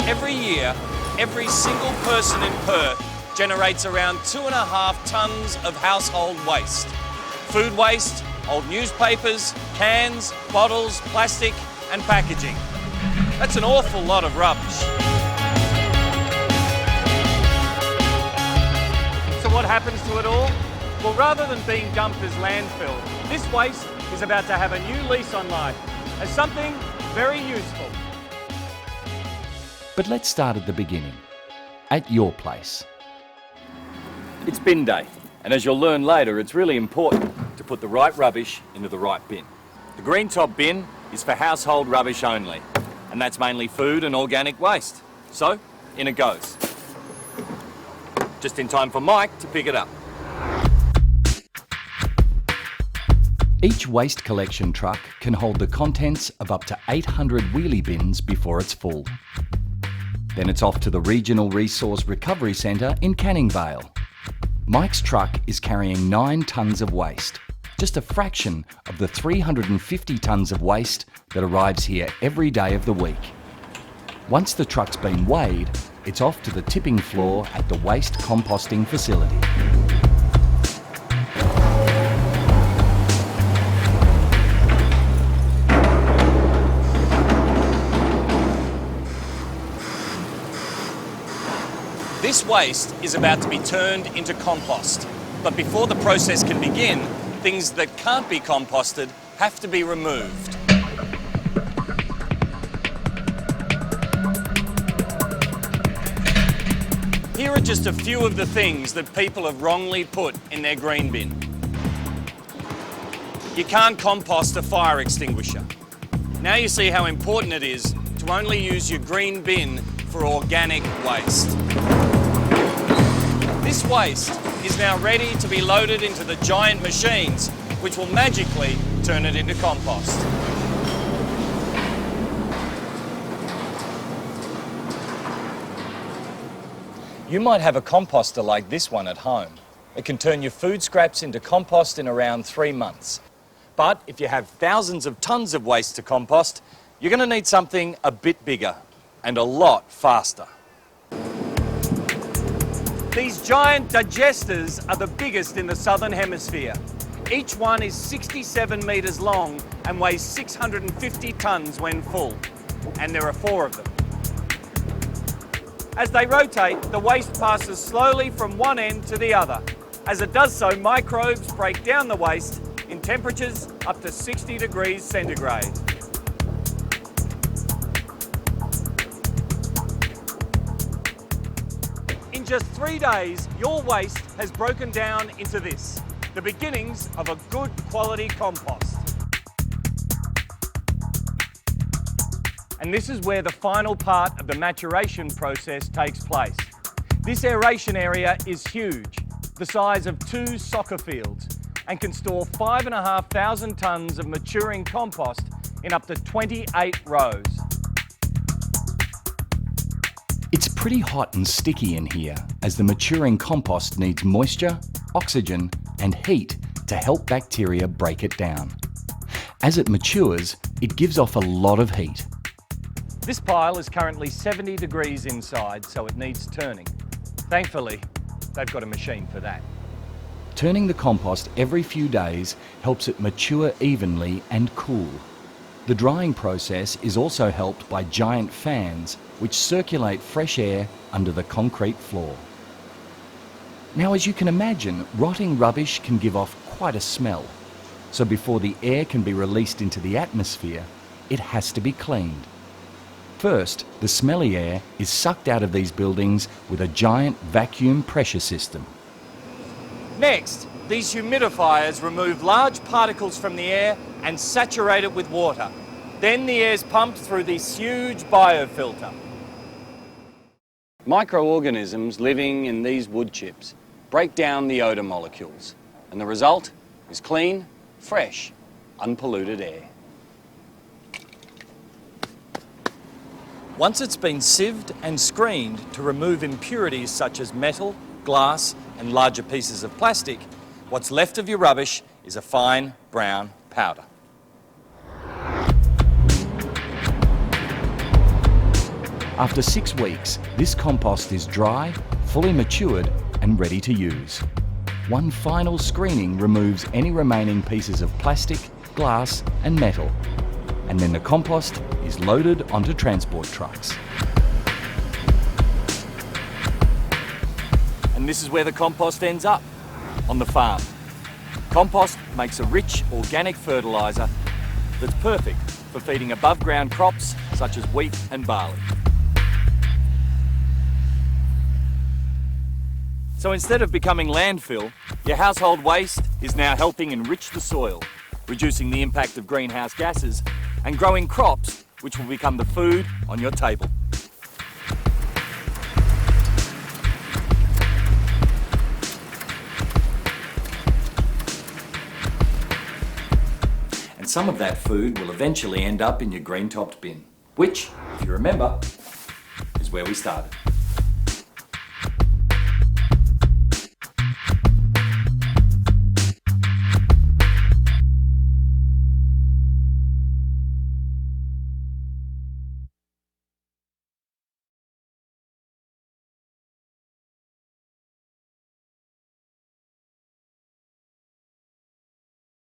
Every year, every single person in Perth generates around 2.5 tonnes of household waste. Food waste, old newspapers, cans, bottles, plastic and packaging. That's an awful lot of rubbish. So what happens to it all? Well, rather than being dumped as landfill, this waste is about to have a new lease on life as something very useful. But let's start at the beginning, at your place. It's bin day, and as you'll learn later, it's really important to put the right rubbish into the right bin. The green top bin is for household rubbish only, and that's mainly food and organic waste. So, in it goes. Just in time for Mike to pick it up. Each waste collection truck can hold the contents of up to 800 wheelie bins before it's full. Then it's off to the Regional Resource Recovery Centre in Canning Vale. Mike's truck is carrying 9 tonnes of waste, just a fraction of the 350 tonnes of waste that arrives here every day of the week. Once the truck's been weighed, it's off to the tipping floor at the waste composting facility. This waste is about to be turned into compost. But before the process can begin, things that can't be composted have to be removed. Here are just a few of the things that people have wrongly put in their green bin. You can't compost a fire extinguisher. Now you see how important it is to only use your green bin for organic waste. This waste is now ready to be loaded into the giant machines, which will magically turn it into compost. You might have a composter like this one at home. It can turn your food scraps into compost in around 3 months. But if you have thousands of tonnes of waste to compost, you're going to need something a bit bigger and a lot faster. These giant digesters are the biggest in the Southern Hemisphere. Each one is 67 metres long and weighs 650 tonnes when full. And there are 4 of them. As they rotate, the waste passes slowly from one end to the other. As it does so, microbes break down the waste in temperatures up to 60 degrees centigrade. In just 3 days, your waste has broken down into this, the beginnings of a good quality compost. And this is where the final part of the maturation process takes place. This aeration area is huge, the size of 2 soccer fields, and can store 5,500 tonnes of maturing compost in up to 28 rows. It's pretty hot and sticky in here, as the maturing compost needs moisture, oxygen and heat to help bacteria break it down. As it matures, it gives off a lot of heat. This pile is currently 70 degrees inside, so it needs turning. Thankfully, they've got a machine for that. Turning the compost every few days helps it mature evenly and cool. The drying process is also helped by giant fans which circulate fresh air under the concrete floor. Now, as you can imagine, rotting rubbish can give off quite a smell. So before the air can be released into the atmosphere, it has to be cleaned. First, the smelly air is sucked out of these buildings with a giant vacuum pressure system. Next, these humidifiers remove large particles from the air and saturate it with water. Then the air is pumped through this huge biofilter. Microorganisms living in these wood chips break down the odour molecules, and the result is clean, fresh, unpolluted air. Once it's been sieved and screened to remove impurities such as metal, glass and larger pieces of plastic, what's left of your rubbish is a fine brown powder. After 6 weeks, this compost is dry, fully matured and ready to use. One final screening removes any remaining pieces of plastic, glass and metal. And then the compost is loaded onto transport trucks. And this is where the compost ends up, on the farm. Compost makes a rich organic fertiliser that's perfect for feeding above ground crops such as wheat and barley. So instead of becoming landfill, your household waste is now helping enrich the soil, reducing the impact of greenhouse gases and growing crops which will become the food on your table. And some of that food will eventually end up in your green-topped bin, which, if you remember, is where we started.